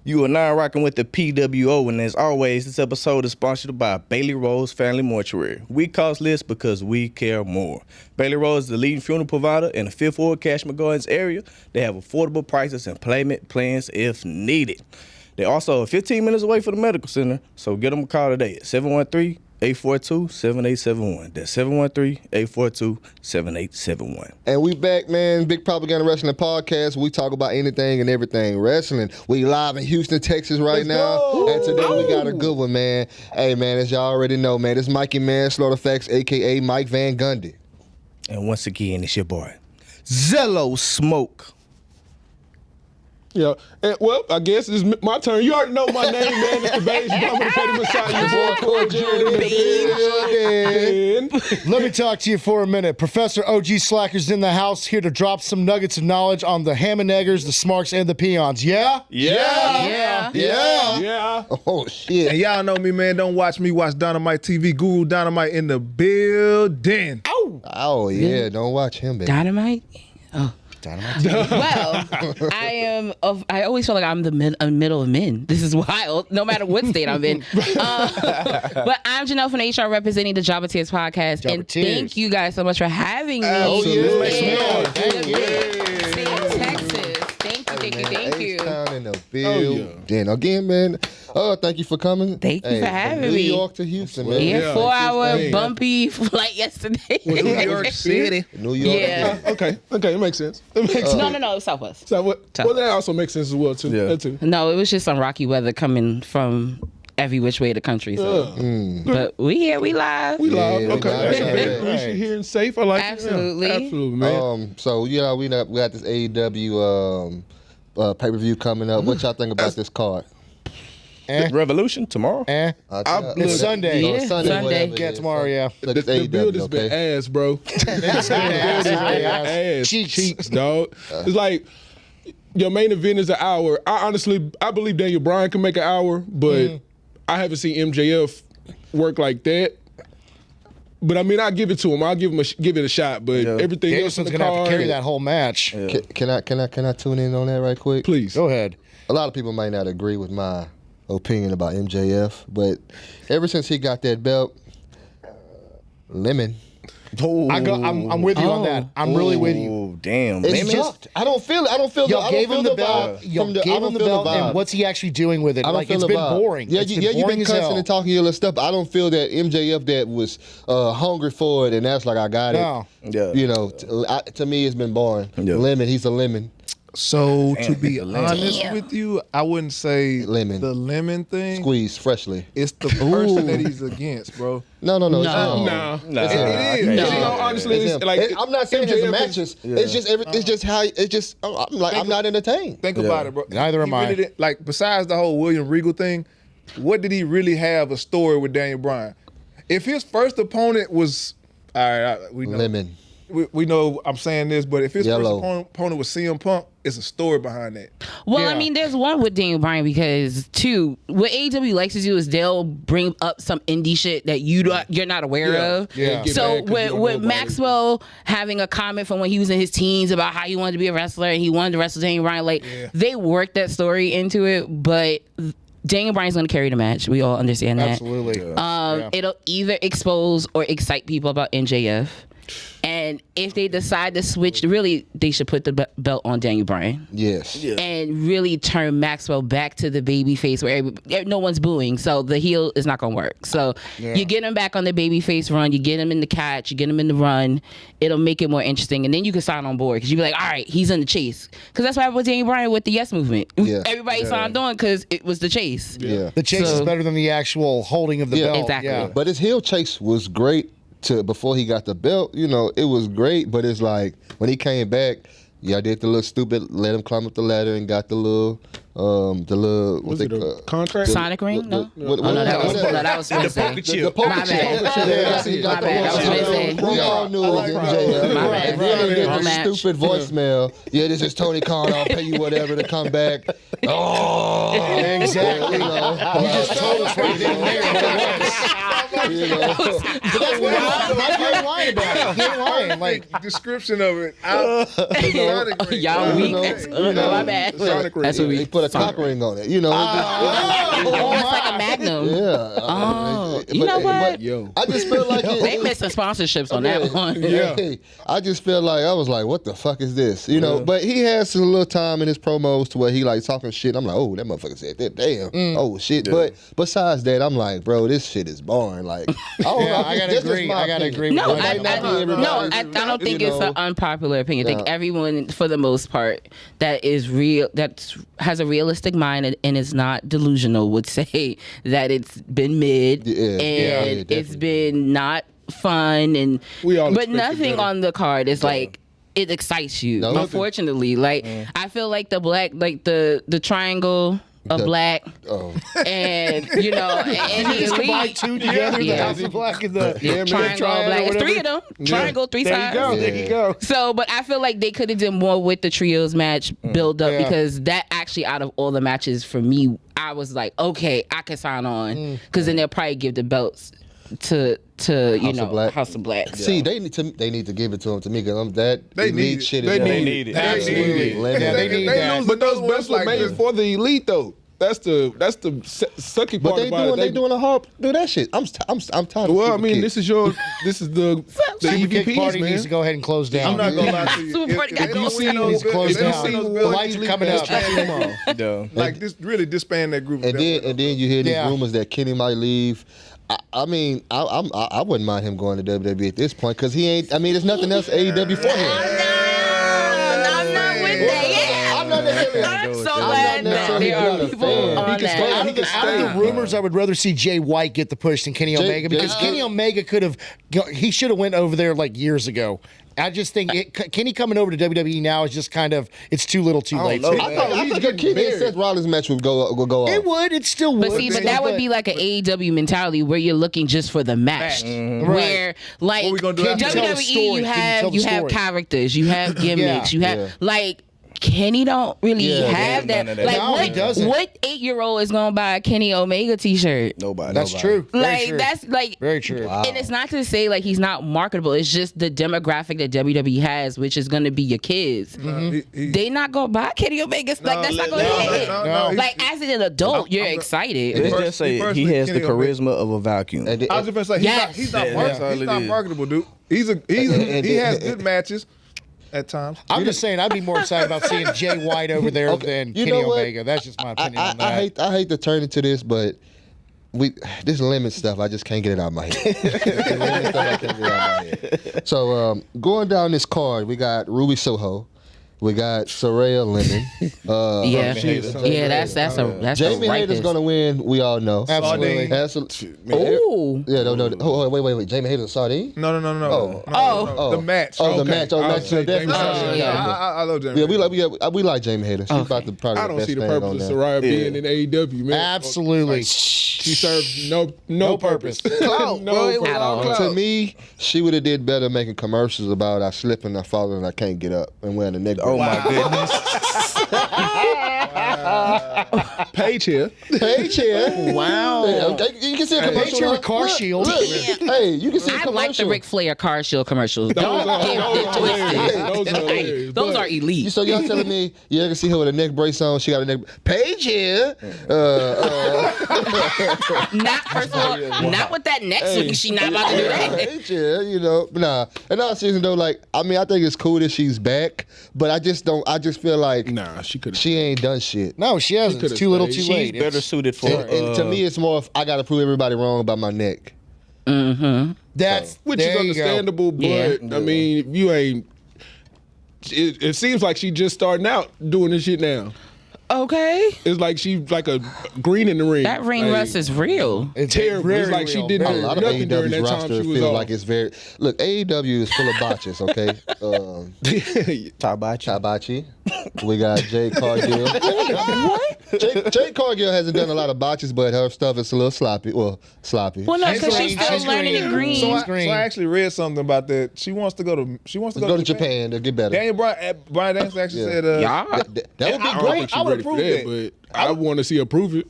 You are now rocking with the PWO, and as always, this episode is sponsored by Bailey Rose Family Mortuary. We cost less because we care more. Bailey Rose is the leading funeral provider in the Fifth Ward, Cashman Gardens area. They have affordable prices and payment plans if needed. They're also 15 minutes away from the medical center, so get them a call today at 713-842-7871. That's 713-842-7871. And we back, man. Big Propaganda Wrestling Podcast. We talk about anything and everything wrestling. We live in Houston, Texas right now. And today we got a good one, man. Hey, man, as y'all already know, man, this Mikey Manslaughter Facts, a.k.a. Mike Van Gundy. And once again, it's your boy, Zello Smoke. Yeah, and, well, I guess it's my turn. You already know my name, man. It's the Beige Bomber, the Petty Messiah, your boy, Corey. Let me talk to you for a minute. Professor OG Slacker's in the house, here to drop some nuggets of knowledge on the ham and eggers, the smarks, and the peons. Yeah? Yeah. Oh, shit. And y'all know me, man. Don't watch me. Watch Dynamite TV. Guru Dynamite in the building. Oh, yeah. Don't watch him, baby. Dynamite? Oh. Well, I always feel like I'm the middle of men. This is wild, no matter what state I'm in. But I'm Janelle from HR representing the Jabba Tears podcast. And thank you guys so much for having me. Oh, yeah. Thank you. Texas. Thank you. H-Town in the building. Again, man, thank you for coming. Thank you for having New me. New York to Houston, man. Yeah, 4-hour bumpy flight yesterday. New York City. New York. Yeah. Okay, it makes sense. It makes sense. No, Southwest. So well, that also makes sense as well, too. Yeah. That too. No, it was just some rocky weather coming from every which way of the country. So. But we here, we live. We live. Yeah, Okay. we We should hear and safe. I like Absolutely. it. Yeah. Absolutely, man. So, we got this AEW pay-per-view coming up. What y'all think about this card? Revolution tomorrow? It's Sunday. Yeah, Sunday. whatever it Yeah, is. tomorrow, yeah. Look, The it's AEW, build has been okay? ass, bro. Ass. Cheeks, dog. It's like your main event is an hour. I believe Daniel Bryan can make an hour, but I haven't seen MJF work like that. But I mean, I'll give it to him. I'll give it a shot. But everything else in Danielson's the gonna have card, to carry that whole match. Yeah. Can I tune in on that right quick? please. Go ahead. A lot of people might not agree with my opinion about MJF, but ever since he got that belt, Lemon. I'm with you on that. I'm really with you. Oh, damn. It's Lemons? just, I don't feel Y'all gave him the vibe. belt. Y'all gave him the belt, and what's he actually doing with it? I don't Like, feel it's the been vibe. boring. Yeah, It's been you've boring been as cussing hell. and talking your little stuff. But I don't feel that MJF that was hungry for it, and that's like I got No. it. Yeah. You know, to me, it's been boring. Yeah. Lemon, he's a lemon. So Damn, to be the lemon. honest with you, I wouldn't say Lemon. the lemon thing. Squeezed freshly. It's the person that he's against, bro. No. It's No. not. No. Nah. It is. No. You know, honestly, It's it's him. like I'm not saying his MJF matches. It's just it's just how it's just. I'm not entertained. Think about it, bro. Neither am He I. really didn't- like, besides the whole William Regal thing, what did he really have a story with Daniel Bryan? If his first opponent was, all right, we know. Lemon. We know I'm saying this, but if his Yellow. first opponent was CM Punk, it's a story behind that. Well, Yeah. I mean, there's one with Daniel Bryan because what AEW likes to do is they'll bring up some indie shit that you're not aware of. Yeah. Get So mad 'cause you don't know with about it. Maxwell having a comment from when he was in his teens about how he wanted to be a wrestler and he wanted to wrestle Daniel Bryan, like they worked that story into it, but Daniel Bryan's going to carry the match. We all understand that. Absolutely. It'll either expose or excite people about MJF. And if they decide to switch, really, they should put the belt on Daniel Bryan. Yes. And really turn Maxwell back to the baby face where no one's booing. So the heel is not going to work. So you get him back on the baby face run. You get him in the catch. You get him in the run. It'll make it more interesting. And then you can sign on board because you'll be like, all right, he's in the chase. Because that's what happened with Daniel Bryan with the Yes Movement. Yeah. Everybody signed on because it was the chase. Yeah. The chase is So- better than the actual holding of the belt. Exactly. Yeah. But his heel chase was great before he got the belt. You know, it was great, but it's like when he came back, I did the little stupid, let him climb up the ladder and got the little Was it a contract? Sonic ring? No? What, Oh, no, that was Wednesday. the poker My chip. bad. Yeah, he got My the bad. That was poker chip. Wednesday. We all knew it was MJF. My bad. And then he did Wrong the match. stupid voicemail. Yeah, this is Tony Khan. I'll pay you whatever to come back. Oh, Exactly. you know. You just told us right then and there what it was. You know? But that's what he ain't lying about it. He ain't lying. Like, Description of it. Sonic ring. Y'all weak. You know, My bad. Sonic ring. That's what They we. put a cock ring on it. You know. Oh, it's like a Magnum. Yeah. Oh, you know what? Yo. I just feel like They missed some sponsorships on that one. Yeah. Hey, I just feel like I was like, what the fuck is this? You know, but he has a little time in his promos to where he like talking shit. I'm like, oh, that motherfucker said that. Damn. Oh shit. But besides that, I'm like, bro, this shit is boring. Like, I don't know. I gotta agree. I gotta agree. No, with I that. don't think it's an unpopular opinion. I think everyone, for the most part, that is real, that has a realistic mind and is not delusional, would say that it's been mid and it's been not fun and We all but expected nothing better. on the card is like it excites you. No. Unfortunately, like I feel like the black, like the triangle of black, and you know, and Just the combine elite. two together, the Yeah. House of Black and the Triangle of black. It's three of them. Triangle, three There sides. you go. There you go. So, but I feel like they could have done more with the trios match build up Yeah. because that actually out of all the matches for me, I was like, okay, I can sign on because then they'll probably give the belts to you know Black. House of Black. See, they need to give it to him to me because that They elite need it. shit They is need it. Absolutely. Lemon. Yeah, they need that. lose But those another belts one were like made this. for the elite, though. That's the sucky But part they about doing it. a hard do that shit. I'm tired. Well, I of mean, Super this is the Super Kick EVPs, Party man. needs to go ahead and close down. I'm not gonna lie to you. Super Party got they no don't scene. win Needs to close if they don't down. win those The belts, lights elite coming belts, up. come on. Yeah. Like this, really disband that group. and then you hear these Yeah. rumors that Kenny might leave. I mean, I wouldn't mind him going to WWE at this point because he ain't. I mean, there's nothing else AEW for him. I'm not with that. Yeah. I'm not necessarily. I'm so I'm glad not that there necessarily are a people fan. on He can stay. that. Out of the rumors, I would rather see Jay White get the push than Kenny Omega because Kenny Omega could have. He should have went over there like years ago. I just think Kenny coming over to WWE now is just kind of it's too little, too late. know, So man. I think a Kenny and Seth Rollins match would go off. it would. It still would. But see, but that would be like an AEW mentality where you're looking just for the match. Where like What we gonna do after that? Tell a WWE, story. you Can you have tell the story? characters, you have gimmicks, you have Yeah. like. Kenny don't really Yeah, have none that. of that. Like No, he doesn't. what 8-year-old is gonna buy a Kenny Omega T-shirt? Nobody. That's true. Very Like true. that's like Very true. And it's not to say like he's not marketable. It's just the demographic that WWE has, which is gonna be your kids. They not gonna buy Kenny Omega. Like that's not gonna hit. no. Like as an adult, you're I'm- excited. Let's just say he personally, has the Kenny Omega- charisma of a vacuum. And I was just gonna say Yes. he's not That's all he's it not is. marketable, dude. He has good matches at times. I'm just saying, I'd be more excited about seeing Jay White over there than You Kenny know what? Omega. That's just my opinion on that. I hate to turn into this, but this lemon stuff, I just can't get it out of my head. This lemon stuff, I can't get it out of my head. So going down this card, we got Ruby Soho, we got Soraya Lemon. Yeah, Jamie yeah, that's a Jamie right Hayter's gonna win. We all know. Absolutely. Ooh. Yeah, no. Oh, wait. Jamie Hayter's Sardine. No. Oh. The match. Oh, the Okay. match. Oh, I match. would say Definitely. Jamie Hayter. I love Jamie. Yeah, we like Jamie Hayter. She's about to probably I the don't best see the fan purpose on of there. Soraya being in AEW, man. Absolutely. She served no purpose. Clout, bro. It was At all. clout. To me, she would have did better making commercials about I slip and I fall and I can't get up and wearing a neck brace. Oh my goodness. Paige here. Hey, chair. Wow. You can see a commercial. Picture huh? a car Look, shield. look. Hey, you can see a I commercial. like the Ric Flair car shield commercials. Don't get it twisted. Those are hilarious. Those But are elite. So y'all telling me you ever see her with a neck brace on? She got a neck. Paige here. Not first of all, not with that next week. She not about to do that. Paige here. You know, but nah. And all season though, like I mean, I think it's cool that she's back, but I just don't. I just feel like nah, she could have. she ain't done shit. No, she hasn't. It's could've too little, too stayed. late. She's better suited for. And to me, it's more of I got to prove everybody wrong about my neck. That's Which there is you go. understandable, but Yeah. I mean, you ain't. It seems like she just starting out doing this shit now. Okay. It's like she's like a green in the ring. That ring Like, rust is real. It's terrible. very It's like she real, didn't very A do lot of nothing during AEW's that time roster she was feel off. like it's very. Look, AEW is full of botches. Okay, Tabachi. Tabachi. We got Jade Cargill. Jade Cargill hasn't done a lot of botches, but her stuff is a little sloppy. Well, sloppy. Well, no, because she's green. still She's learning green. in green. So I Green. actually read something about that. She wants to go to Go to Japan to get better. Daniel Bryan Danielson actually Yeah. said, Y'all. That would be I don't great. think she I would ready for approve that, that. but I want to see her prove it.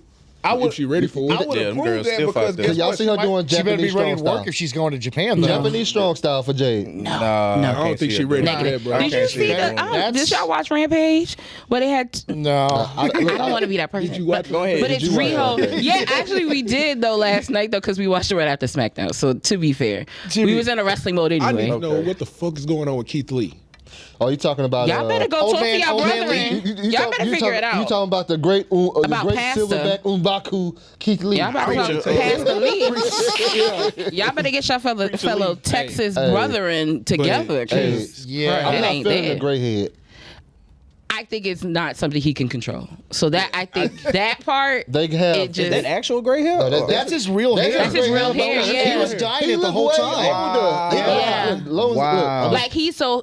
if she ready for I it. would Yeah, have them proved girls that still because fight that. guess Y'all what? see her might- doing She better be Japanese ready strong to work style. if she's going to Japan, though. Japanese strong style for Jade. Nah, No. I don't think she ready for Negative. that, bro. Did you see that? That's- Did y'all watch Rampage? Where they had. No. I don't want to be that person. Did you watch? Go ahead. But Did it's you watch Riho. it? Yeah, actually we did though last night though because we watched it right after SmackDown. So to be fair, we was in a wrestling mode I need anyway. to know what the fuck is going on with Keith Lee. Oh, you talking about? Y'all better go old talk to man- y'all old man brethren. Y'all better figure it You out. talking about the great About Pastor. silverback Umbaku Keith Lee? Y'all better Preacher. go past the lead. Y'all better get your fellow Texas brethren together. Hey, 'Cause yeah. I'm it not ain't feeling there. the gray head. I think it's not something he can control. So that I think that part They have it just That actual gray hair? No, That's his real hair. That's his real hair, yeah. He was dying He it the look whole way time. older. Yeah. Wow. like he's so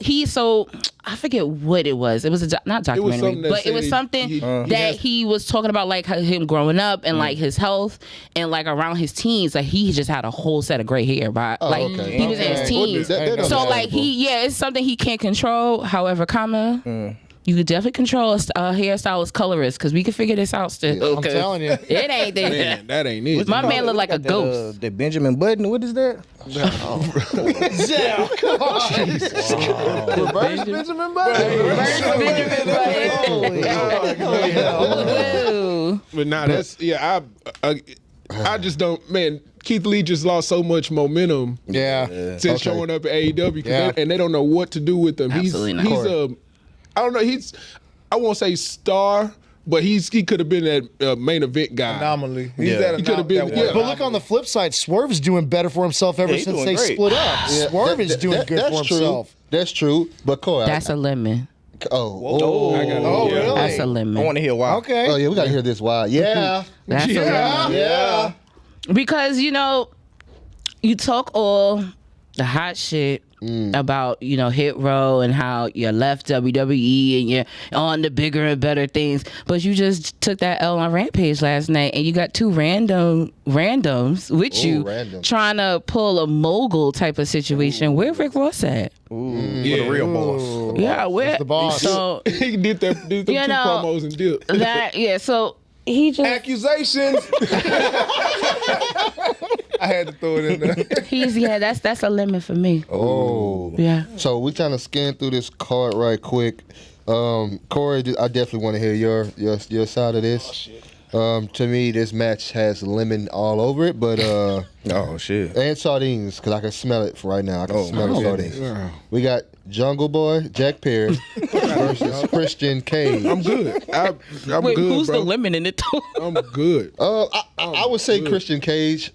I forget what it was. It was not documentary, something that but it was said something he that he was talking about like him growing up and like his health and like around his teens. Like he just had a whole set of gray hair, but like okay. he was in his Okay. teens. That don't So matter, like bro. it's something he can't control. However, you could definitely control a hairstylist colorist because we can figure this out still. I'm telling you. It ain't there. Man, that ain't it. My man look like a Got that, ghost. That Benjamin Button. What is that? Reverse Benjamin Button. Ooh. But nah, that's I just don't. Man, Keith Lee just lost so much momentum Yeah. since showing up at AEW, Yeah. and they don't know what to do with him. Absolutely not. He's I don't know. I won't say star, but he could have been that main event guy. Anomaly. He's Yeah. that He could have been- that yeah. one But look on the flip side, Swerve's doing better for himself ever Yeah, he's since doing they great. split up. Swerve is doing good that's for true. himself. That's true. But Corey, That's a lemon. oh, I got it. Oh, Yeah. really? That's a lemon. I want to hear why. Okay. oh yeah, we gotta hear this. Why? Yeah, That's a lemon. yeah. Because you talk all the hot shit about Hit Row and how you left WWE and you're on the bigger and better things, but you just took that L on Rampage last night and you got two randoms with you random. trying to pull a mogul type of situation. Where Rick Ross at? Ooh, for the real boss. Yeah, where the boss. So He did them two promos and did. so he just accusations. I had to throw it in there. that's a lemon for me. Oh, Yeah. So we trying to scan through this card right quick. Corey, I definitely want to hear your side of this. To me, this match has lemon all over it, but Oh shit. and sardines because I can smell it right now. I can smell the my sardines. goodness. We got Jungle Boy Jack Perry versus Christian Cage. I'm good. I'm Wait, good, who's bro. the lemon in it though? I'm good. I would say Christian Cage.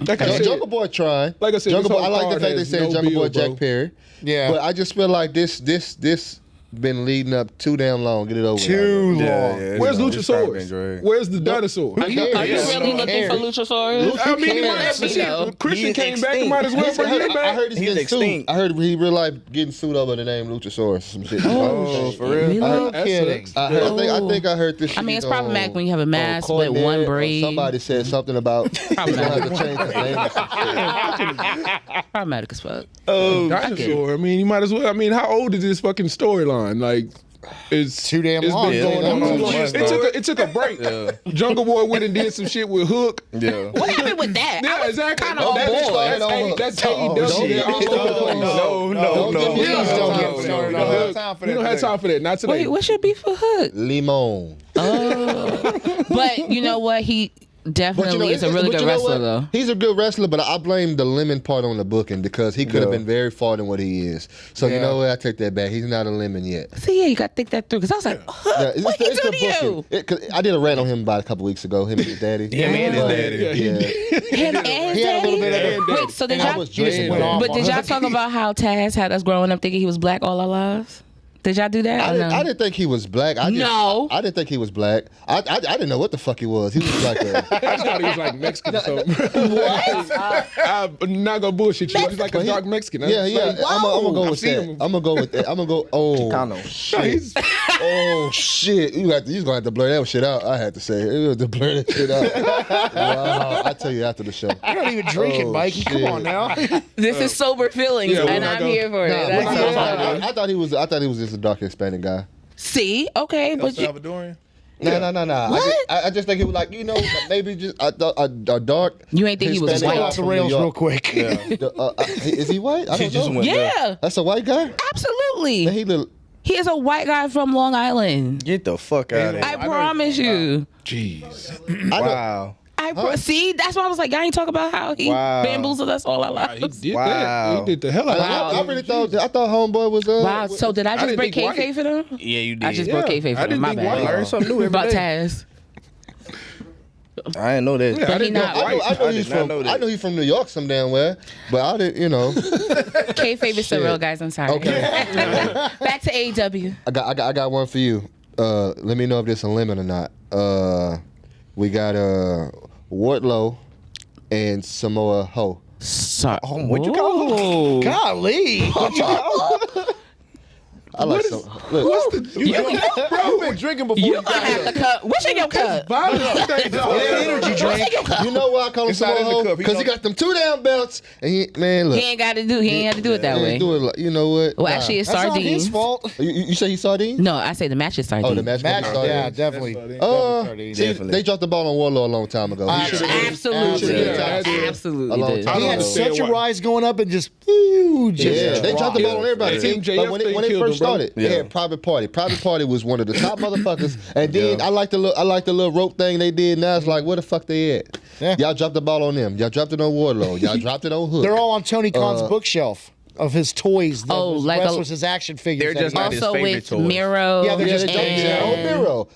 Like I said, Jungle Boy tried. Like I said, Jungle this Boy. I whole like the card fact they has said no Jungle Boy bill, bro. Jack Perry. Yeah. But I just feel like this been leading up too damn long. Get it over. with. Too long. Where's It's probably been Luchasaurus? dragged. Where's the dinosaur? Are you really looking for Luchasaurus? I mean, Let me know. Christian He's came back. extinct. He might as well bring him I back. heard he's He's getting sued. extinct. I heard he real life getting sued over the name Luchasaurus or some shit. Oh, for real? Really? No That kidding. sucks. I think I heard this. I mean, shit it's problematic when you have a on mask with Cornette one or braid. Somebody said something about he's gonna have to change his name. Or some shit. Problematic as fuck. Dinosaur. I mean, you might as well. I mean, how old is this fucking storyline? Like, it's Too damn it's long. been Yeah, going it's on been too too long. long. It took a break. Yeah. Jungle Boy went and did some shit with Hook. Yeah. What happened with that? Yeah, exactly. kinda on board. That's AEW. They're all over the place. No. Please don't get We started don't on have that. time for We that. don't have time for that. Not today. Wait, what's your beef for Hood? Limon. But you know what? He definitely is a really good wrestler, though. He's a good wrestler, but I blame the lemon part on the booking because he could have been very far than what he is. So you know what? I take that back. He's not a lemon yet. See, yeah, you got to think that through. Because I was like, Yeah, what he do to you? 'Cause I did a rant on him about a couple weeks ago. Him and his daddy. Him and his daddy. Yeah. Him and his He had a little daddy? bit of Wait, so did I y'all? was He just dreading went that. off But on did her. y'all talk about how Taz had us growing up thinking he was black all our lives? Did y'all do that? I or no? didn't think he was black. No. I didn't think he was black. I didn't know what the fuck he was. He was like a. I just thought he was like Mexican or something. What? I'm not gonna bullshit you. He's like a dark Mexican. Yeah. I'm gonna go I've with seen that. him. I'm gonna go with that. I'm gonna go. Oh Chicano. shit. Oh shit. You gonna have to blur that shit out. I had to say it. You have to blur that shit out. Wow. I'll tell you after the show. You're not even drinking, Mikey. Come shit. on now. This is sober feelings, Yeah, we're and not I'm gonna- here for it. Nah, That's but all. I thought he was just a dark Hispanic guy. See, okay, El but you, Salvadorian. No. I just think he was like, maybe just a dark. You ain't think he was Hispanic white? guy Off the from New rails York. real quick. Is he white? I He don't just know. went there. Yeah, That's a white guy. absolutely. Man, he look. He is a white guy from Long Island. Get the fuck out of I here. promise you. Jeez. Wow. See, that's why I was like, y'all ain't talk about how he Wow. bamboozled us all our He lives. did Wow. that. He did the hell out of Wow. that. I really thought homeboy was. Wow. So did I just didn't break think white. kayfabe for them? Yeah, you did. I just broke kayfabe I for them. didn't My think bad. white. learn something new every About day. Taz. I didn't know that. Yeah, I But he didn't know not. white. I know I he's did not from. know that. I know he's from New York some damn where, but I didn't. Kayfabe is the real, guys. I'm sorry. Okay. Back to AEW. I got one for you. Let me know if this a limit or not. We got Wardlow and Samoa Ho. Sorry. What you call him? Golly. I like some. Look, Bro, you've been drinking before You you gonna got have here. to cut. What's in your cup? Energy drink. you know why I call him It's not in the Samoa Ho? cup. He Because he know- got them 2 damn belts, and he look. He ain't got to do. He ain't have to do it that he way. ain't do it like, you know what? Well, Nah. actually, it's That's not sardines. his fault. You say he sardine? No, I say the match is sardines. Oh, the match. Match, sardine. yeah, definitely. See, they dropped the ball on Wardlow a long time ago. He should've- Absolutely. Yeah, Absolutely. a long did. time He had ago. such a why. rise going up and just huge. Yeah, they dropped the ball on everybody. Yeah. See, MJF but when thing it killed first him, bro. started, they had Private Party. Private Party was one of the top motherfuckers. And then I like the little rope thing they did. Now it's like, where the fuck they at? Yeah. Y'all dropped the ball on them. Y'all dropped it on Wardlow. Y'all dropped it on Hook. They're all on Tony Khan's bookshelf of his toys. Oh, his like a- wrestlers, his action figures. They're just that he not his Also favorite with toys. Miro. Yeah, they're just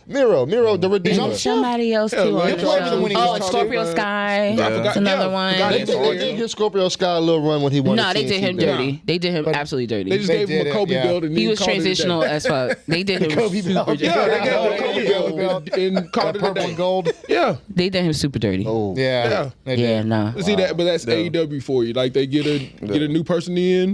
Miro, the Redeemer. and somebody else Yeah, too. like on the played with show. him when he Oh, was and talking Scorpio about- Sky. forgot- That's another yeah, one. forgot They his did give Scorpio Sky a little run when he won No, the they did him TNT belt. dirty. They did him absolutely dirty. They just They gave him did a it, Kobe yeah. belt and He then was called it a day. transitional as fuck. They did him Kobe super belt. dirty. Yeah, they gave him a Yeah. Kobe belt and called it a Purple day. and gold. Yeah, They did him super dirty. Oh, Yeah. They did. Yeah, no. see that, but that's AEW for you. Like they get a new person in.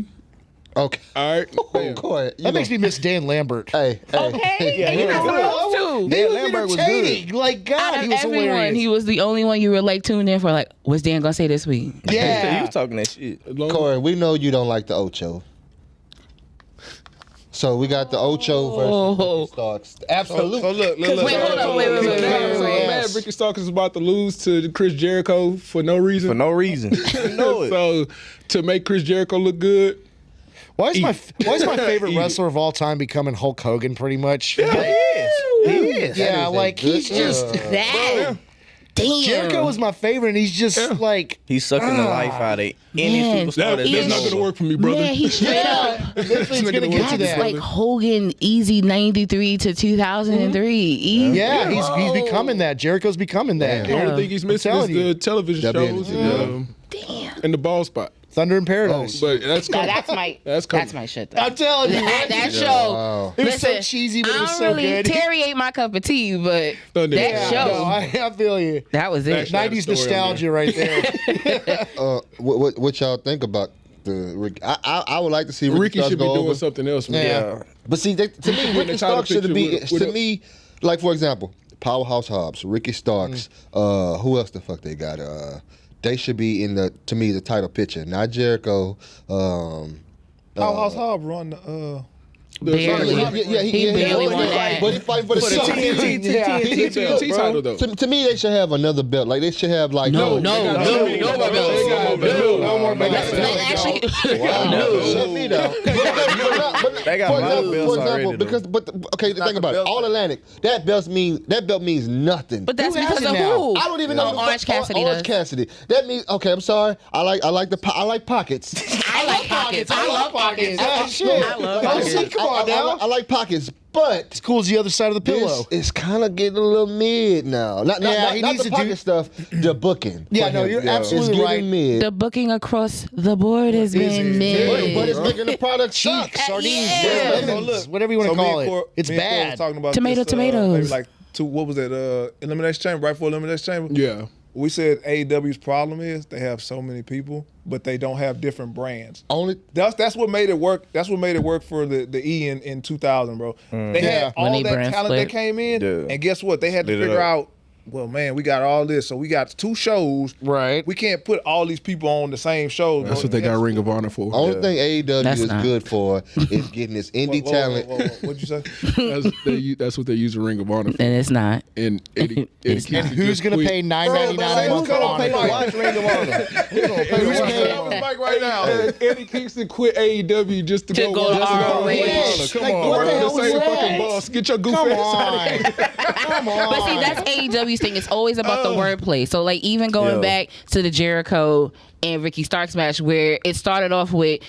okay. All right, bam. Go ahead. That makes me miss Dan Lambert. Hey. Okay. And you know who else too? Dan Lambert was entertaining. Like, God, Out he of was everyone, hilarious. he was the only one you were like tuned in for. Like, what's Dan gonna say this week? He Yeah. was talking that shit. As long as- Corey, we know you don't like the Ocho. So we got the Ocho versus Ricky Starks. Absolutely. So look. Wait, hold on. Wait. So Yes. mad Ricky Starks is about to lose to Chris Jericho for no reason. For no reason. You know it. So to make Chris Jericho look good, Why is my favorite Eat it. wrestler of all time becoming Hulk Hogan? Pretty much. He is. Yeah, is a like good- he's just That. Damn. Jericho was my favorite, and he's just like He's sucking the life out of any Man. superstar that, that's that's been not over. going to work for me, brother. Man, he straight up. eventually it's gonna get to That's that. like Hogan easy 93 to 2003. Easy. Yeah, he's becoming that. Jericho's becoming that. The only thing he's missing is telling you. the television shows and the ball spot. Thunder in Paradise. But that's Now, coming. that's coming. my shit though. I'm telling you, right? That show. Wow. It was so Listen, cheesy, but it I was don't so really good. Terry ain't my cup of tea, but Thunder. that Yeah. show. No, I feel you. That was it. That 90s story on nostalgia right there. What y'all think about the Ricky? I would like to see Ricky, Ricky Starks should be go doing over. something else, man. Yeah. But see, to me, win Ricky the title Starks should be picture with to a- me, like for example, Powerhouse Hobbs, Ricky Starks. Who else the fuck they got? They should be in the title picture, not Jericho. Powerhouse Hobb run the Barely. He barely won that. But he fighting for the TNT TNT title though. To me, they should have another belt. Like they should have like No more They got belts. belts. No more belts. Actually, Shut me down. They got my belts already, though. Think about it. belt. All Atlantic. That belt means nothing. but that's Who has because it of now? who? I don't even know. Oh, Orange Cassidy Orange does. Cassidy. That means okay. I'm sorry. I like pockets. I like pockets. I love pockets. Shit. I love Y'all pockets. see, come on now. I like pockets, but It's cool as the other side of the pillow. it's kind of getting a little mid now. Not he not needs the to pocket do- stuff. The booking. Yeah, for no, him. you're It's absolutely getting right. mid. The booking across the board has been mid. But it's making the product suck. Cheek, sardines, Yeah. lemons, whatever you want to call it. It's bad. Talking about Tomato, this, tomatoes. Maybe like what was that? Elimination Chamber, right before Elimination Chamber. Yeah. We said AEW's problem is they have so many people, but they don't have different brands. Only That's what made it work. That's what made it work for the E in 2000, bro. They had When all they that brand talent split. that came in, Yeah. and guess what? They had to Lit it figure up. out well, man, we got all this, so we got 2 shows. Right. We can't put all these people on the same show. That's what they got Ring of Honor for. Only thing AEW That's is not. good for is getting this indie talent. What'd you say? That's what they use a Ring of Honor for. And it's not. And Eddie It's Kingston And who's just going to quit. pay $9.99 a month for Honor? watch Ring of Honor? Who gonna pay to watch Ring of Honor? Mike right now. Eddie Kingston quit AEW just to To go go to watch ROH. Come Like, on, what the work hell the same was fucking that? boss. Get your goof Come ass out of here. on. Come on. But see, that's AEW's thing. It's always about the wordplay. So, like, even going back to the Jericho and Ricky Starks match, where it started off with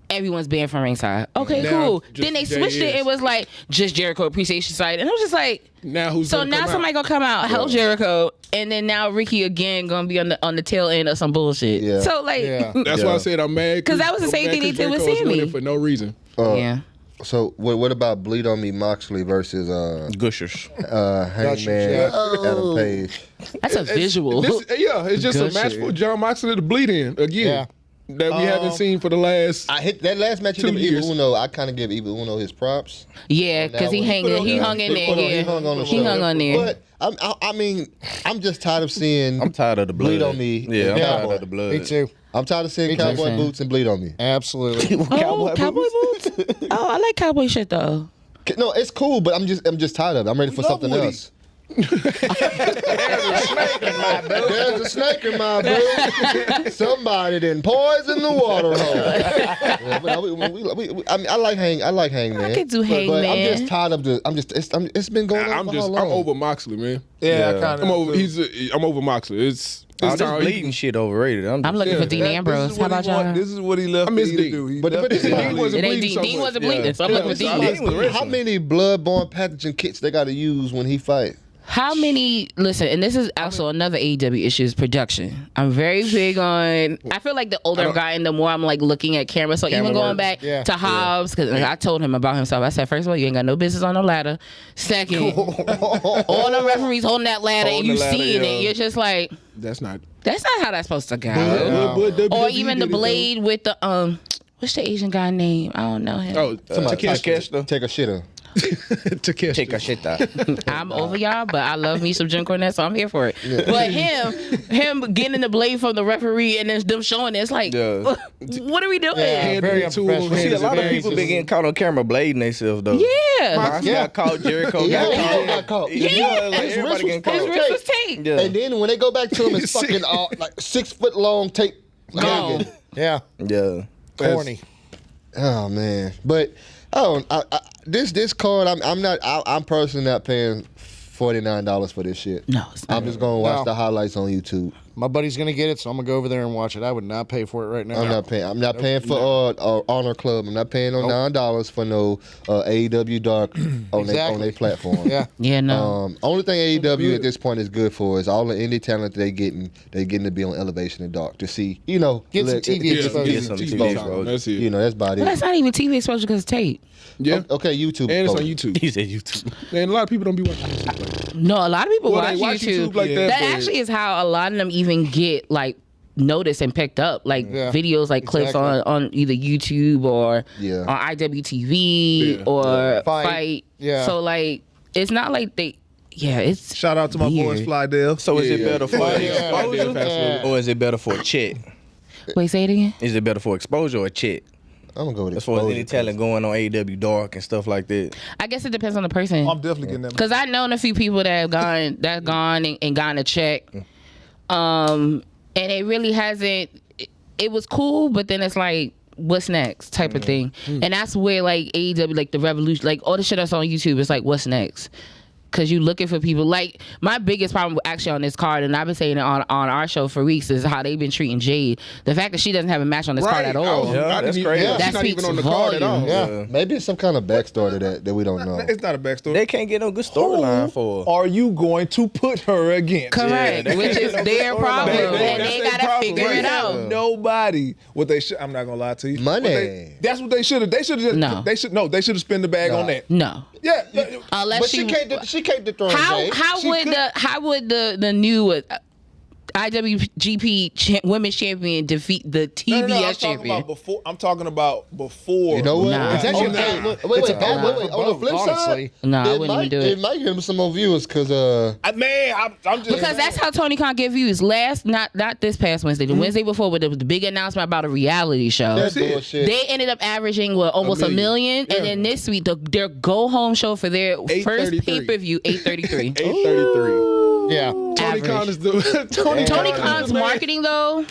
everyone's banned from ringside. Okay, Now, cool. just Then they JS. switched it. It was like just Jericho Appreciation Site, and I was just like, Now who's so gonna now come somebody out? gonna come out, help Jericho, and then now Ricky again gonna be on the tail end of some bullshit. Yeah. So like, Yeah. That's why I said I'm mad. 'Cause that was the I'm same mad thing they 'cause did with Jericho's Sammy. winning for no reason. yeah. So what about Bleed on Me Moxley versus Gushers. Hangman yeah. Adam Page? That's a visual. It's just a Good match shit. for John Moxley to bleed in again. That we haven't seen for the last. I hit that last match. He 2 did with years. Evil Uno. I kind of give Evil Uno his props. Yeah, because he That hung one. in, he hung in there. He Yeah, hung on the he show. hung on there. But I mean, I'm just tired of seeing. I'm tired of the blood. Bleed on Me. Yeah, I'm Yeah. tired of the blood. Me too. I'm tired of seeing Me too. cowboy Listen. boots and Bleed on Me. Absolutely. Oh, cowboy boots. Oh, I like cowboy shit though. No, it's cool, but I'm just tired of it. I'm ready for love something Woody. else. There's a snake in my boot. Somebody didn't poison the water hole. Yeah, but I mean, I like Hangman. I could do but I'm Hangman. just tired of the. It's been going on for how long? I'm over Moxley, man. Yeah, Yeah. kind I'm of. over. I'm over Moxley. It's All this time. bleeding shit overrated. I'm looking for Dean Ambrose. How about y'all? This is what he left I miss me to Dean. do. He But left this me is- to Dean do. wasn't It ain't bleeding Dean. so Dean much. wasn't bleeding, so I'm looking for so I Dean. was How many bloodborne pathogen kits they got to use when he fight? How many? Listen, and this is also another AEW issue is production. I'm very big on. I feel like the older I've gotten, the more I'm like looking at camera. So even going work. back Yeah. to Hobbs, because I told him about himself. I said, first of all, you ain't got no business on the ladder. Second, all the referees holding that ladder and Holding you the ladder, seeing yeah. it, you're just like, That's not. that's not how that's supposed to go. But WWE Or even the did it, though. blade with the what's the Asian guy name? I don't know him. Oh, Takeshi. Take a shitter. Takeshi. Take a shit out. I'm over y'all, but I love me some Jim Cornette, so I'm here for it. But him getting the blade from the referee and then them showing it, it's like, Yeah. what are we doing? Yeah, very Handed it to him, unprofessional. See, a handed lot it of back. people been getting caught on camera blading themselves though. Yeah. Moxley got caught. Jericho Yeah, got he caught. got caught. Yeah, like His everybody wrist getting was His caught. wrist was taped. Yeah. And then when they go back to him, it's fucking like 6 foot long tape. Gone. Yeah. Yeah. Corny. Oh man, but this card I'm personally not paying $49 for this shit. No, it's not. I'm just gonna watch No. the highlights on YouTube. My buddy's gonna get it, so I'm gonna go over there and watch it. I would not pay for it right now. I'm not paying for Honor Club. I'm not paying no $9 for no AEW Dark on Exactly. their platform. Yeah. Yeah, no. Only thing AEW at this point is good for is all the indie talent they getting. They getting to be on Elevation and Dark to see, Get some TV exposure. Get some TV TV exposure. time. That's it. You know, that's about But that's it. not even TV exposure because it's tape. Yeah. Okay, YouTube. And it's on folks. YouTube. He said YouTube. And a lot of people don't be watching this shit like that. No, a lot of people Well, watch, they watch YouTube. YouTube like that, That but- actually is how a lot of them even get like noticed and picked up, like Yeah. videos, like clips Exactly. on either YouTube or Yeah. on IWTV Yeah. or Fight. Fight. Yeah. So like, it's not like they. Yeah, it's Shout out to my boys, weird. Fly Dev. So is it better for Yeah. exposure Yeah. or is it better for a check? Wait, say it again. Is it better for exposure or a check? I'm gonna go with As far as any exposure. talent going on AEW Dark and stuff like that. I guess it depends on the person. I'm definitely getting that. Cause I've known a few people that have gone and gotten a check, and it really hasn't. It was cool, but then it's like, what's next type of thing, and that's where like AEW, like the revolution, like all the shit that's on YouTube, it's like, what's next? Cause you looking for people. Like my biggest problem actually on this card, and I've been saying it on our show for weeks, is how they've been treating Jade. The fact that she doesn't have a match on this card at all. Yeah, I that's didn't crazy. even- That She's not even speaks on the card at all. volumes. Yeah, maybe it's some kind of backstory to that we don't know. It's not a backstory. They can't get no good storyline for her. Are you going to put her against? Correct, Yeah, which is their problem, They- and that's they their gotta problem figure right it now. out. Nobody. What they should. I'm not gonna lie to you. Money. That's what they should have. They should have just. No. They should. No. They should have spent the bag on that. No, Yeah. unless But she can't dethrone Jade. How She would could- the new IWGP women's champion defeat the TBS I'm champion. I'm talking about before. You know what? Nah. It's actually Wait, it's a wait. bad look for On the both, flip honestly. side, No, I wouldn't even do it. It might get him some more viewers because I'm just Because that's how Tony Khan get views. Not this past Wednesday, the Wednesday before, with the big announcement about a reality show. that's bullshit. They ended up averaging almost a million, and then this week their go home show for their first 833. pay per view 833. 833. Yeah. Tony Khan is the Tony Khan's marketing though,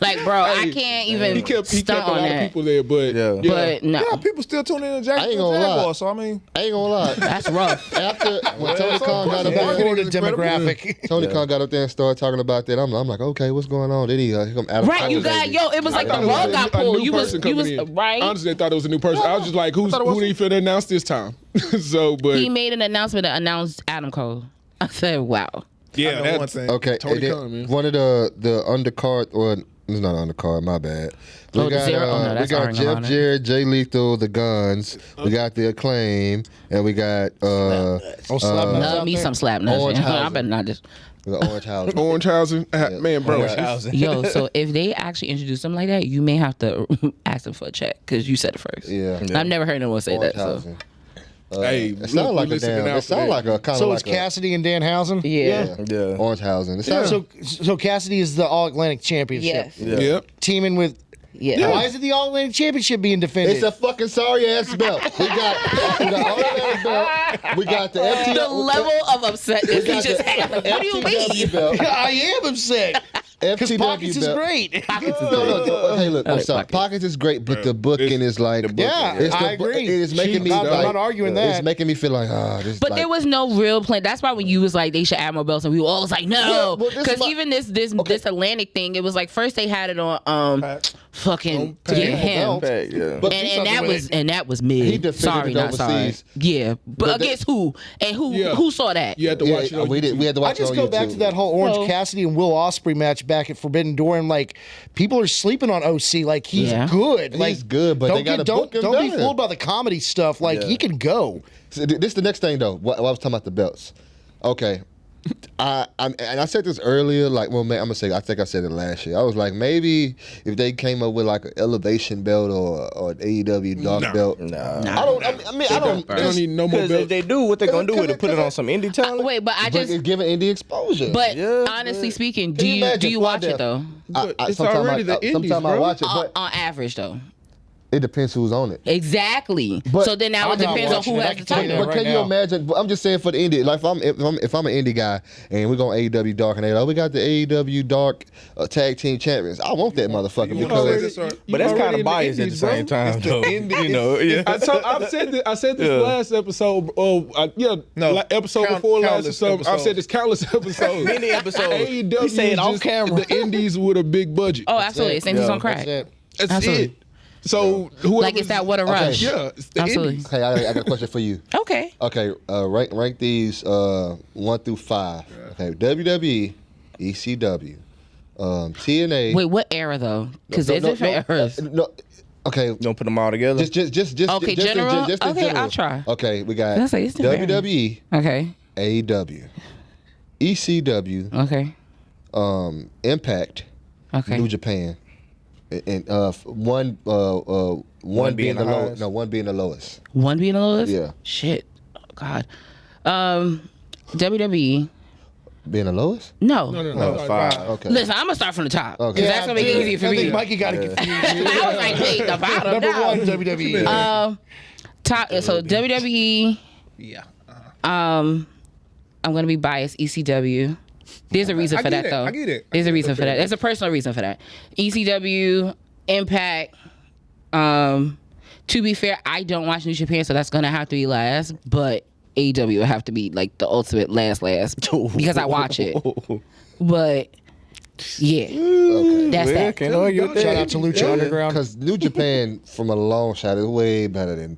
like bro, I can't even He kept a stunt lot on of that. people there, but Yeah. But no, yeah, people still tuning in to I ain't gonna lie. Jaguars. So I mean, I ain't gonna lie. that's rough. After when Tony Khan got up marketing there, Florida is incredible. demographic. Tony Khan got up there and started talking about that. I'm like, okay, what's going on? Then he come Adam Right, Cole you got baby. it was like the thought it was rug got a pulled. new You was person coming in. right. Honestly, I thought it was a new person. I was just like, who do you feel to announce this time? So, but He made an announcement that announced Adam Cole. I said, wow. yeah, know that's one thing. Okay, Tony and then Khan, man. one of the undercard, or it's not undercard, my bad. We Oh, the got, zero? Oh, no, we that's got Ring of Jeff Honor. Jarrett, Jay Lethal, the Guns. We got the Acclaim, and we got Slap nuts Love out me there. some slap nuts. Orange man. I House. better not just. Orange House. Orangehausen, man, bro. Orange it's- Yo, so if they actually introduce something like that, you may have to ask them for a check because you said it first. Yeah. I've never heard anyone say Orange that. So. Housing. Hey, It look, sounds we like a listening damn. out It for sounds that. like a kind of So like it's Cassidy and Danhausen? Yeah. Yeah. Orange Housing. It sounds, So Cassidy is the All Atlantic Championship. Yes. Yep. Teaming with. Yeah. Why is it the All Atlantic Championship being defended? It's a fucking sorry ass belt. We got all that belt. We got the FTW. The level of upsetness he got just the had. Like, what do you FTW mean? belt. I am upset. Because FTW Pockets is belt. great. No, hey, look, I'm like sorry. Pockets. Pockets is great, but the booking is like, Yeah, it's I the, agree. It is making me I'm like, not arguing that. It's making me feel like, this. But like, there was no real plan. That's why when you was like they should add more belts, and we were all was like no, Well, this is because my- even this Atlantic thing, it was like first they had it on fucking Pat. him. Fact, yeah. But And that was mid. He defended Sorry, it not sorry. overseas. Yeah, but But against who? And Yeah. who saw that? You had to watch it. on we had to I watch just it go on back YouTube. to that whole Orange Well- Cassidy and Will Ospreay match back at Forbidden Door, and like people are sleeping on OC. Like he's Yeah. good. He's Like good, but they gotta book him don't be better. fooled by the comedy stuff. Like he can go. So this is the next thing though. What I was talking about the belts. Okay. I said this earlier, like, well, man, I'm gonna say, I think I said it last year. I was like, maybe if they came up with like an elevation belt or an AEW dark belt. Nah. I don't. I mean, I don't. They don't need no more Because if belts. they do, what they gonna do with it? Put it Cause on some indie talent? Wait, but I But just. it's giving indie exposure. But Yeah, honestly speaking, Can do you you imagine watch Fly it though? But it's sometimes already the indies, sometimes I bro. watch it, but On average though. it depends who's on it. Exactly. But so then now it I'm not depends on watching who it. I has can the tell you title. that But right can you now. imagine? But I'm just saying for the indie. Like if I'm an indie guy and we're going AEW Dark and we got the AEW Dark Tag Team Champions. I want that motherfucker because But that's kind of biased at the same time, though. You know, yeah. I said this last episode. Episode Count- before last or countless something. I've episodes. Oh. said this countless episodes. Many episodes. AEW He said is off just camera. the indies with a big budget. Oh, absolutely. Same thing's on crack. That's it. That's absolutely. it. So whoever, Like it's that what a rush. Yeah, it's the Absolutely. indies. okay, I got a question for you. Okay. Okay, rank these 1 through 5. Okay, WWE, ECW, TNA. Wait, what era though? Because there's different eras. No, okay. Don't put them all together. Just Okay, just in general? just in Okay, general. I'll try. Okay, we got That's like, it's different. WWE, Okay. AEW, ECW, Okay. Impact, Okay. New Japan, and one being the lowest. highest? No, one being the lowest. One being the lowest? Yeah. Shit. Oh, God. WWE. Being the lowest? No. No. 5. Okay. Listen, I'm gonna start from the top. Okay. Because that's gonna make it easier for I me. think Mikey got it confused. I was like, wait, the bottom. Number no. one, WWE. Top. So WWE. Yeah. I'm gonna be biased. ECW. There's a reason I for get that, it. though. I get it. There's a reason for that. There's a personal reason for that. ECW, Impact. To be fair, I don't watch New Japan, so that's gonna have to be last. But AEW will have to be like the ultimate last because I watch it. But yeah, that's that. Can't argue with Shout that. out to Lucha Underground. Because New Japan, from a long shot, is way better than